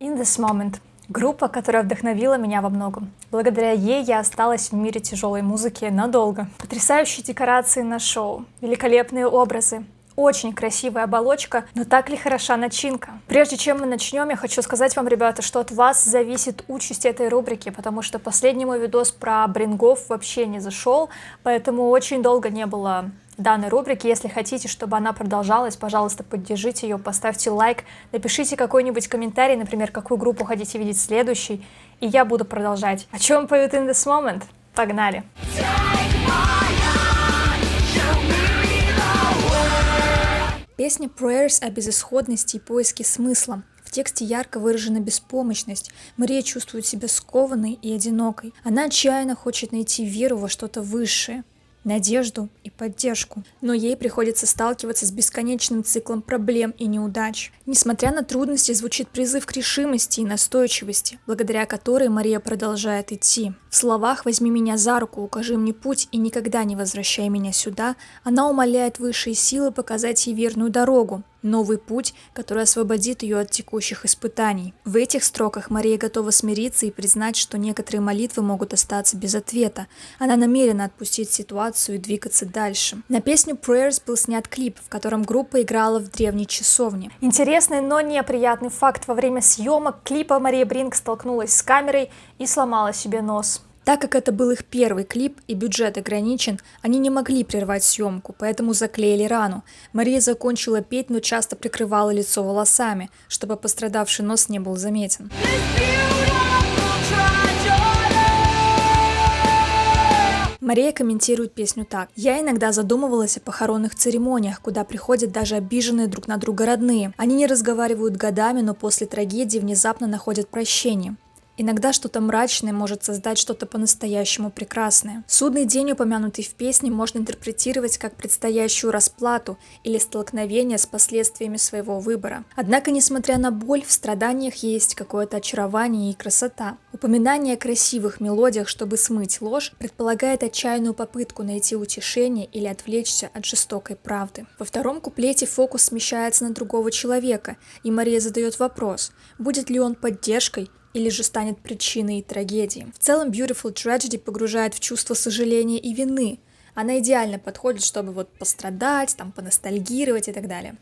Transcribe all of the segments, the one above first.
In This Moment. Группа, которая вдохновила меня во многом. Благодаря ей я осталась в мире тяжелой музыки надолго. Потрясающие декорации на шоу, великолепные образы, очень красивая оболочка, но так ли хороша начинка? Прежде чем мы начнем, я хочу сказать вам, ребята, что от вас зависит участь этой рубрики, потому что последний мой видос про брингов вообще не зашел, поэтому очень долго не было данной рубрики. Если хотите, чтобы она продолжалась, пожалуйста, поддержите ее, поставьте лайк, напишите какой-нибудь комментарий, например, какую группу хотите видеть следующей, и я буду продолжать. О чем поют In This Moment? Погнали! Песня Prayers о безысходности и поиске смысла. В тексте ярко выражена беспомощность. Мария чувствует себя скованной и одинокой. Она отчаянно хочет найти веру во что-то высшее, надежду и поддержку. Но ей приходится сталкиваться с бесконечным циклом проблем и неудач. Несмотря на трудности, звучит призыв к решимости и настойчивости, благодаря которой Мария продолжает идти. В словах «возьми меня за руку, укажи мне путь и никогда не возвращай меня сюда» она умоляет высшие силы показать ей верную дорогу, новый путь, который освободит ее от текущих испытаний. В этих строках Мария готова смириться и признать, что некоторые молитвы могут остаться без ответа. Она намерена отпустить ситуацию и двигаться дальше. На песню Prayers был снят клип, в котором группа играла в древней часовне. Интересный, но неприятный факт: во время съемок клипа Мария Бринг столкнулась с камерой и сломала себе нос. Так как это был их первый клип и бюджет ограничен, они не могли прервать съемку, поэтому заклеили рану. Мария закончила петь, но часто прикрывала лицо волосами, чтобы пострадавший нос не был заметен. Мария комментирует песню так: «Я иногда задумывалась о похоронных церемониях, куда приходят даже обиженные друг на друга родные. Они не разговаривают годами, но после трагедии внезапно находят прощение. Иногда что-то мрачное может создать что-то по-настоящему прекрасное». Судный день, упомянутый в песне, можно интерпретировать как предстоящую расплату или столкновение с последствиями своего выбора. Однако, несмотря на боль, в страданиях есть какое-то очарование и красота. Упоминание о красивых мелодиях, чтобы смыть ложь, предполагает отчаянную попытку найти утешение или отвлечься от жестокой правды. Во втором куплете фокус смещается на другого человека, и Мария задает вопрос: будет ли он поддержкой или же станет причиной трагедии. В целом, Beautiful Tragedy погружает в чувство сожаления и вины. Она идеально подходит, чтобы пострадать, поностальгировать и так далее.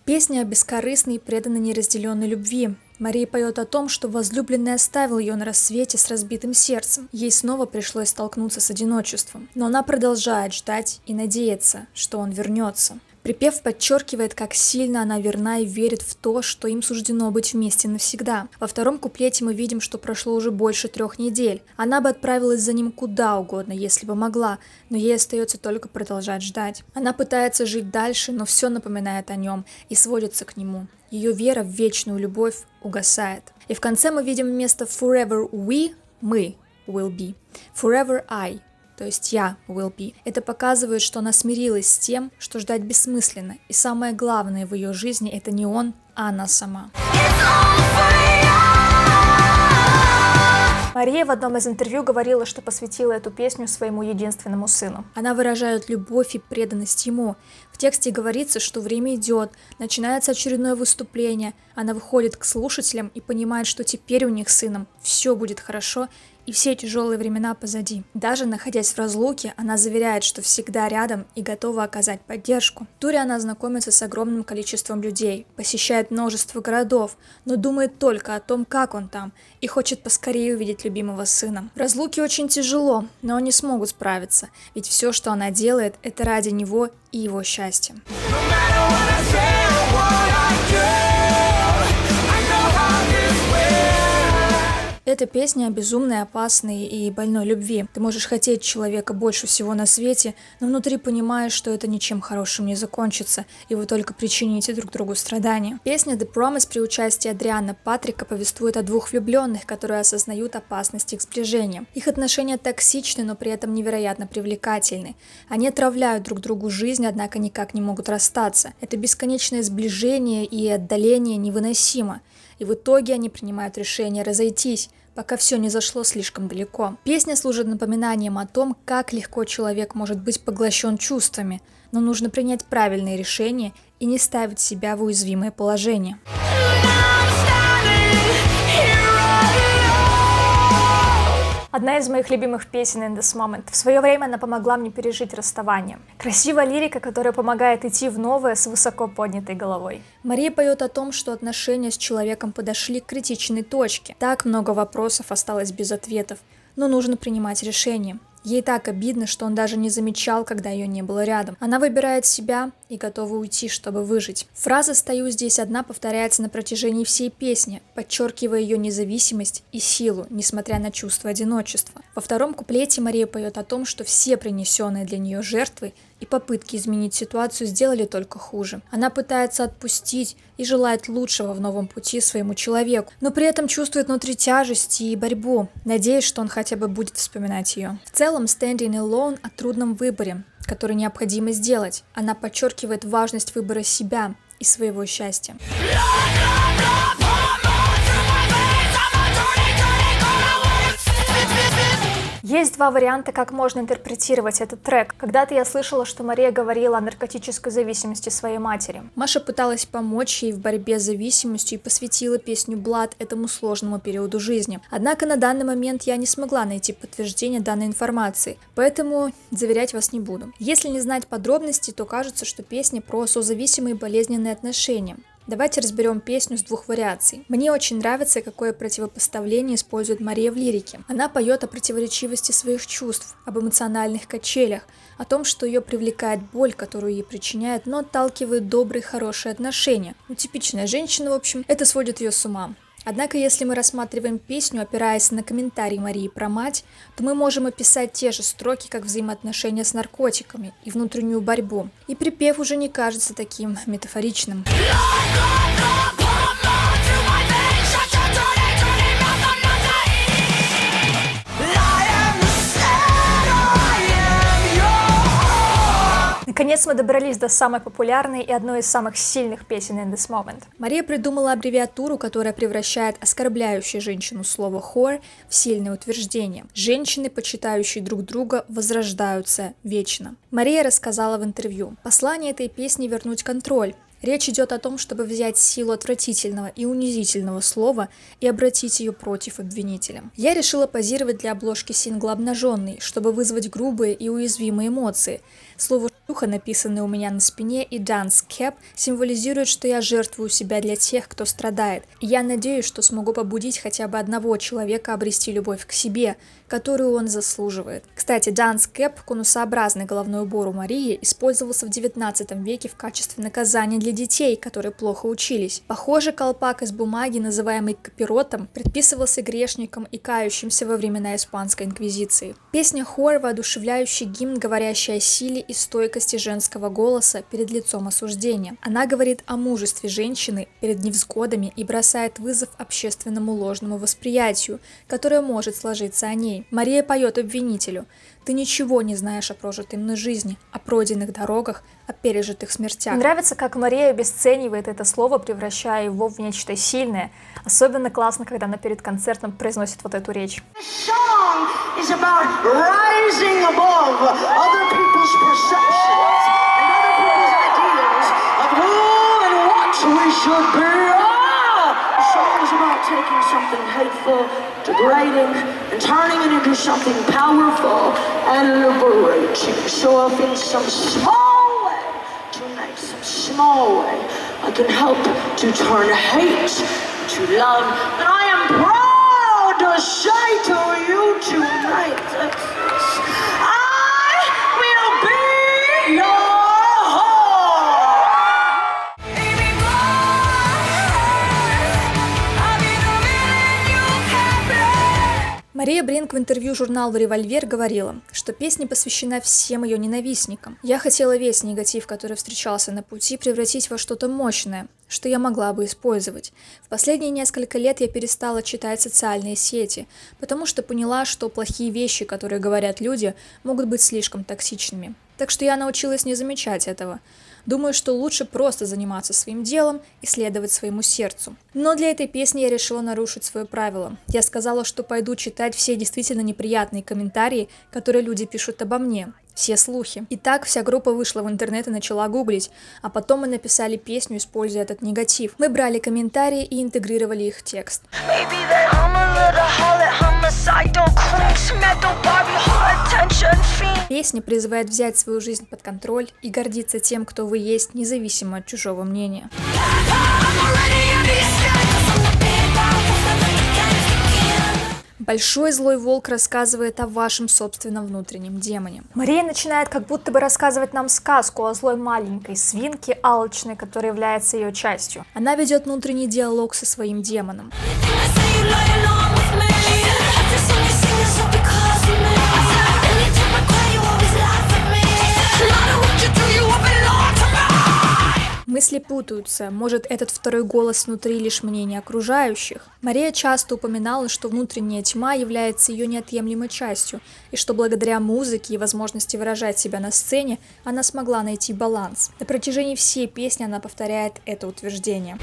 Песня о бескорыстной и преданной неразделенной любви. Мария поет о том, что возлюбленный оставил ее на рассвете с разбитым сердцем. Ей снова пришлось столкнуться с одиночеством. Но она продолжает ждать и надеяться, что он вернется. Припев подчеркивает, как сильно она верна и верит в то, что им суждено быть вместе навсегда. Во втором куплете мы видим, что прошло уже больше 3 недель. Она бы отправилась за ним куда угодно, если бы могла, но ей остается только продолжать ждать. Она пытается жить дальше, но все напоминает о нем и сводится к нему. Ее вера в вечную любовь угасает. И в конце мы видим вместо forever мы will be, forever I, то есть я will be. Это показывает, что она смирилась с тем, что ждать бессмысленно, и самое главное в ее жизни — это не он, а она сама. Мария в одном из интервью говорила, что посвятила эту песню своему единственному сыну. Она выражает любовь и преданность ему. В тексте говорится, что время идет, начинается очередное выступление, она выходит к слушателям и понимает, что теперь у них с сыном все будет хорошо, и все тяжелые времена позади. Даже находясь в разлуке, она заверяет, что всегда рядом и готова оказать поддержку. В туре она знакомится с огромным количеством людей, посещает множество городов, но думает только о том, как он там, и хочет поскорее увидеть любимого сына. В разлуке очень тяжело, но они смогут справиться, ведь все, что она делает, это ради него и его счастья. Эта песня о безумной, опасной и больной любви. Ты можешь хотеть человека больше всего на свете, но внутри понимаешь, что это ничем хорошим не закончится, и вы только причините друг другу страдания. Песня The Promise при участии Адриана Патрика повествует о 2 влюбленных, которые осознают опасность их сближения. Их отношения токсичны, но при этом невероятно привлекательны. Они отравляют друг другу жизнь, однако никак не могут расстаться. Это бесконечное сближение и отдаление невыносимо. И в итоге они принимают решение разойтись, пока все не зашло слишком далеко. Песня служит напоминанием о том, как легко человек может быть поглощен чувствами, но нужно принять правильные решения и не ставить себя в уязвимое положение. Одна из моих любимых песен In This Moment. В свое время она помогла мне пережить расставание. Красивая лирика, которая помогает идти в новое с высоко поднятой головой. Мария поет о том, что отношения с человеком подошли к критичной точке. Так много вопросов осталось без ответов, но нужно принимать решение. Ей так обидно, что он даже не замечал, когда ее не было рядом. Она выбирает себя и готова уйти, чтобы выжить. Фраза «стою здесь одна» повторяется на протяжении всей песни, подчеркивая ее независимость и силу, несмотря на чувство одиночества. Во втором куплете Мария поет о том, что все принесенные для нее жертвы и попытки изменить ситуацию сделали только хуже. Она пытается отпустить и желает лучшего в новом пути своему человеку, но при этом чувствует внутри тяжесть и борьбу, надеясь, что он хотя бы будет вспоминать ее. В целом, Standing Alone о трудном выборе, который необходимо сделать. Она подчеркивает важность выбора себя и своего счастья. Есть два варианта, как можно интерпретировать этот трек. Когда-то я слышала, что Мария говорила о наркотической зависимости своей матери. Маша пыталась помочь ей в борьбе с зависимостью и посвятила песню «Blood» этому сложному периоду жизни. Однако на данный момент я не смогла найти подтверждение данной информации, поэтому заверять вас не буду. Если не знать подробностей, то кажется, что песня про созависимые болезненные отношения. Давайте разберем песню с двух вариаций. Мне очень нравится, какое противопоставление использует Мария в лирике. Она поет о противоречивости своих чувств, об эмоциональных качелях, о том, что ее привлекает боль, которую ей причиняют, но отталкивают добрые, хорошие отношения. Типичная женщина, в общем, это сводит ее с ума. Однако, если мы рассматриваем песню, опираясь на комментарий Марии про мать, то мы можем описать те же строки, как взаимоотношения с наркотиками и внутреннюю борьбу. И припев уже не кажется таким метафоричным. Наконец мы добрались до самой популярной и одной из самых сильных песен In This Moment. Мария придумала аббревиатуру, которая превращает оскорбляющее женщину слово whore в сильное утверждение. Женщины, почитающие друг друга, возрождаются вечно. Мария рассказала в интервью: послание этой песни — вернуть контроль. Речь идет о том, чтобы взять силу отвратительного и унизительного слова и обратить ее против обвинителя. Я решила позировать для обложки сингла обнаженной, чтобы вызвать грубые и уязвимые эмоции. Слово «шлюха», написанное у меня на спине, и «dance cap» символизирует, что я жертвую себя для тех, кто страдает. И я надеюсь, что смогу побудить хотя бы одного человека обрести любовь к себе, которую он заслуживает. Кстати, dance cap, конусообразный головной убор у Марии, использовался в 19 веке в качестве наказания для детей, которые плохо учились. Похоже, колпак из бумаги, называемый капиротом, предписывался грешникам и кающимся во времена Испанской инквизиции. Песня «Whore» — воодушевляющий гимн, говорящий о силе и стойкости женского голоса перед лицом осуждения. Она говорит о мужестве женщины перед невзгодами и бросает вызов общественному ложному восприятию, которое может сложиться о ней. Мария поет обвинителю: «Ты ничего не знаешь о прожитой мной жизни, о пройденных дорогах, о пережитых смертях». Нравится, как Мария обесценивает это слово, превращая его в нечто сильное. Особенно классно, когда она перед концертом произносит вот эту речь. Taking something hateful, degrading, and turning it into something powerful and liberating. So if in some small way, tonight, some small way, I can help to turn hate to love, then I am proud to say to you tonight that I will be your Мария Бринк в интервью журналу «Револьвер» говорила, что песня посвящена всем ее ненавистникам. «Я хотела весь негатив, который встречался на пути, превратить во что-то мощное, что я могла бы использовать. В последние несколько лет я перестала читать социальные сети, потому что поняла, что плохие вещи, которые говорят люди, могут быть слишком токсичными. Так что я научилась не замечать этого. Думаю, что лучше просто заниматься своим делом и следовать своему сердцу. Но для этой песни я решила нарушить свое правило. Я сказала, что пойду читать все действительно неприятные комментарии, которые люди пишут обо мне. Все слухи. И так вся группа вышла в интернет и начала гуглить, а потом мы написали песню, используя этот негатив. Мы брали комментарии и интегрировали их в текст. Песня призывает взять свою жизнь под контроль и гордиться тем, кто вы есть, независимо от чужого мнения. Большой злой волк рассказывает о вашем собственном внутреннем демоне. Мария начинает как будто бы рассказывать нам сказку о злой маленькой свинке алчной, которая является ее частью. Она ведет внутренний диалог со своим демоном. Мысли путаются, может, этот второй голос внутри лишь мнение окружающих. Мария часто упоминала, что внутренняя тьма является ее неотъемлемой частью, и что благодаря музыке и возможности выражать себя на сцене она смогла найти баланс. На протяжении всей песни она повторяет это утверждение.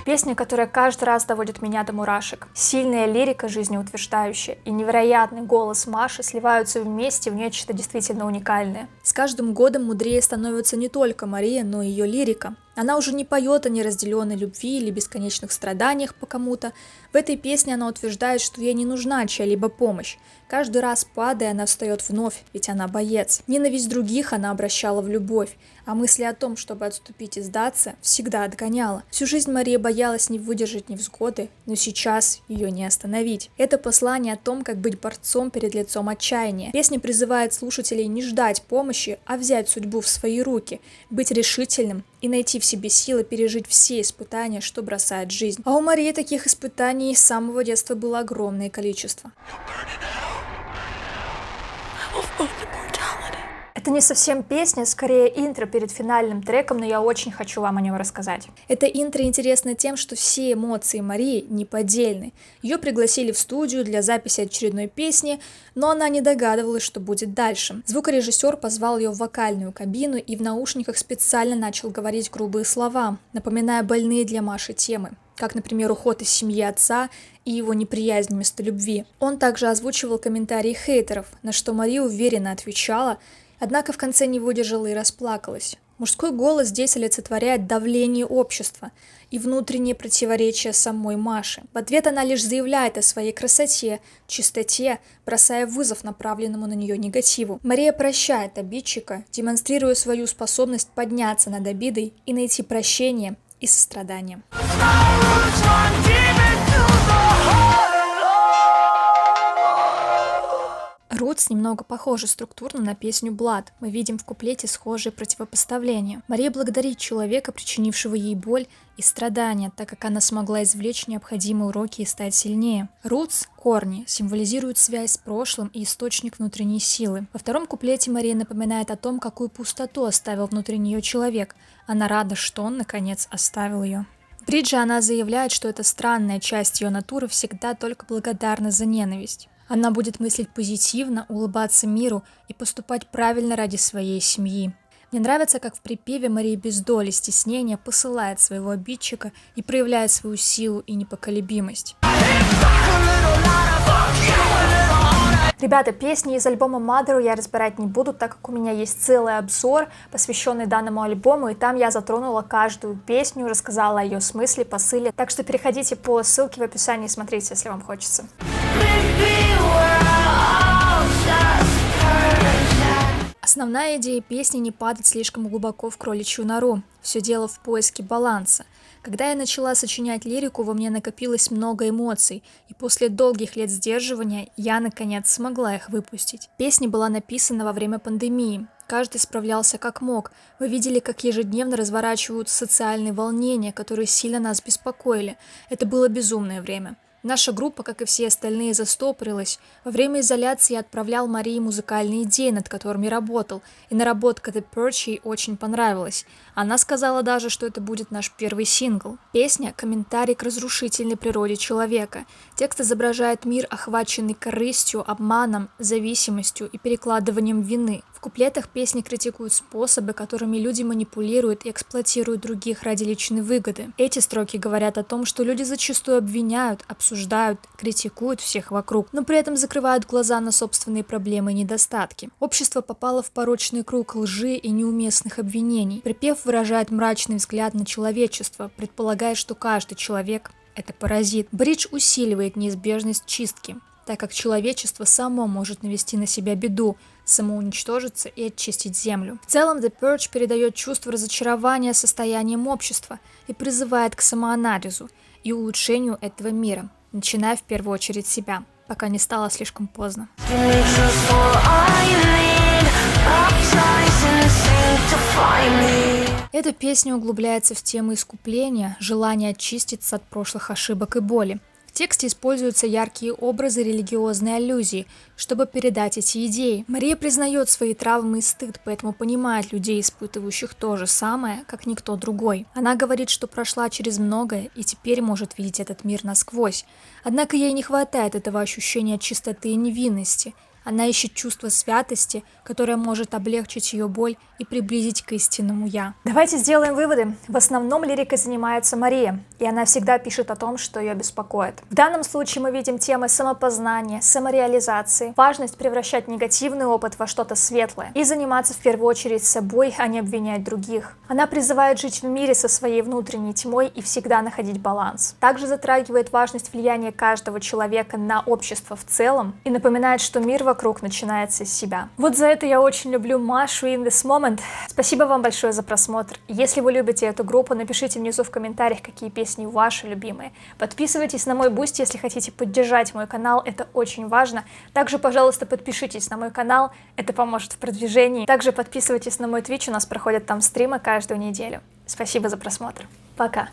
Песня, которая каждый раз доводит меня до мурашек. Сильная лирика, жизнеутверждающая, и невероятный голос Маши сливаются вместе в нечто действительно уникальное. С каждым годом мудрее становится не только Мария, но и ее лирика. Она уже не поет о неразделенной любви или бесконечных страданиях по кому-то. В этой песне она утверждает, что ей не нужна чья-либо помощь. Каждый раз падая, она встает вновь, ведь она боец. Ненависть других она обращала в любовь, а мысли о том, чтобы отступить и сдаться, всегда отгоняла. Всю жизнь Мария боялась не выдержать невзгоды, но сейчас ее не остановить. Это послание о том, как быть борцом перед лицом отчаяния. Песня призывает слушателей не ждать помощи, а взять судьбу в свои руки, быть решительным и найти в себе силы пережить все испытания, что бросает жизнь. А у Марии таких испытаний с самого детства было огромное количество. Это не совсем песня, скорее интро перед финальным треком, но я очень хочу вам о нем рассказать. Это интро интересно тем, что все эмоции Марии неподдельны. Ее пригласили в студию для записи очередной песни, но она не догадывалась, что будет дальше. Звукорежиссер позвал ее в вокальную кабину и в наушниках специально начал говорить грубые слова, напоминая больные для Маши темы, как, например, уход из семьи отца и его неприязнь вместо любви. Он также озвучивал комментарии хейтеров, на что Мария уверенно отвечала, однако в конце не выдержала и расплакалась. Мужской голос здесь олицетворяет давление общества и внутреннее противоречие самой Маши. В ответ она лишь заявляет о своей красоте, чистоте, бросая вызов направленному на нее негативу. Мария прощает обидчика, демонстрируя свою способность подняться над обидой и найти прощение и сострадание. Roots немного похожа структурно на песню Blood. Мы видим в куплете схожие противопоставления. Мария благодарит человека, причинившего ей боль и страдания, так как она смогла извлечь необходимые уроки и стать сильнее. Roots, корни, символизируют связь с прошлым и источник внутренней силы. Во втором куплете Мария напоминает о том, какую пустоту оставил внутри нее человек. Она рада, что он, наконец, оставил ее. В бридже она заявляет, что эта странная часть ее натуры всегда только благодарна за ненависть. Она будет мыслить позитивно, улыбаться миру и поступать правильно ради своей семьи. Мне нравится, как в припеве Мария без доли стеснения посылает своего обидчика и проявляет свою силу и непоколебимость. Ребята, песни из альбома Mother я разбирать не буду, так как у меня есть целый обзор, посвященный данному альбому, и там я затронула каждую песню, рассказала о ее смысле, посыле. Так что переходите по ссылке в описании и смотрите, если вам хочется. Основная идея песни — не падать слишком глубоко в кроличью нору. Все дело в поиске баланса. Когда я начала сочинять лирику, во мне накопилось много эмоций, и после долгих лет сдерживания я, наконец, смогла их выпустить. Песня была написана во время пандемии. Каждый справлялся как мог. Вы видели, как ежедневно разворачиваются социальные волнения, которые сильно нас беспокоили. Это было безумное время. Наша группа, как и все остальные, застопорилась. Во время изоляции я отправлял Марии музыкальные идеи, над которыми работал, и наработка The Purge ей очень понравилась. Она сказала даже, что это будет наш первый сингл. Песня – комментарий к разрушительной природе человека. Текст изображает мир, охваченный корыстью, обманом, зависимостью и перекладыванием вины. В куплетах песни критикуют способы, которыми люди манипулируют и эксплуатируют других ради личной выгоды. Эти строки говорят о том, что люди зачастую обвиняют, обсуждают, критикуют всех вокруг, но при этом закрывают глаза на собственные проблемы и недостатки. Общество попало в порочный круг лжи и неуместных обвинений. Припев выражает мрачный взгляд на человечество, предполагая, что каждый человек – это паразит. Бридж усиливает неизбежность чистки, так как человечество само может навести на себя беду, самоуничтожиться и очистить землю. В целом, The Purge передает чувство разочарования состоянием общества и призывает к самоанализу и улучшению этого мира, начиная в первую очередь с себя, пока не стало слишком поздно. Эта песня углубляется в тему искупления, желания очиститься от прошлых ошибок и боли. В тексте используются яркие образы религиозной аллюзии, чтобы передать эти идеи. Мария признает свои травмы и стыд, поэтому понимает людей, испытывающих то же самое, как никто другой. Она говорит, что прошла через многое и теперь может видеть этот мир насквозь. Однако ей не хватает этого ощущения чистоты и невинности. Она ищет чувство святости, которое может облегчить ее боль и приблизить к истинному «я». Давайте сделаем выводы. В основном лирикой занимается Мария, и она всегда пишет о том, что ее беспокоит. В данном случае мы видим темы самопознания, самореализации, важность превращать негативный опыт во что-то светлое и заниматься в первую очередь собой, а не обвинять других. Она призывает жить в мире со своей внутренней тьмой и всегда находить баланс. Также затрагивает важность влияния каждого человека на общество в целом и напоминает, что мир вокруг начинается с себя. Вот за это я очень люблю Машу In This Moment. Спасибо вам большое за просмотр. Если вы любите эту группу, напишите внизу в комментариях, какие песни ваши любимые. Подписывайтесь на мой Boosty, если хотите поддержать мой канал, это очень важно. Также, пожалуйста, подпишитесь на мой канал, это поможет в продвижении. Также подписывайтесь на мой Twitch, у нас проходят там стримы каждую неделю. Спасибо за просмотр. Пока.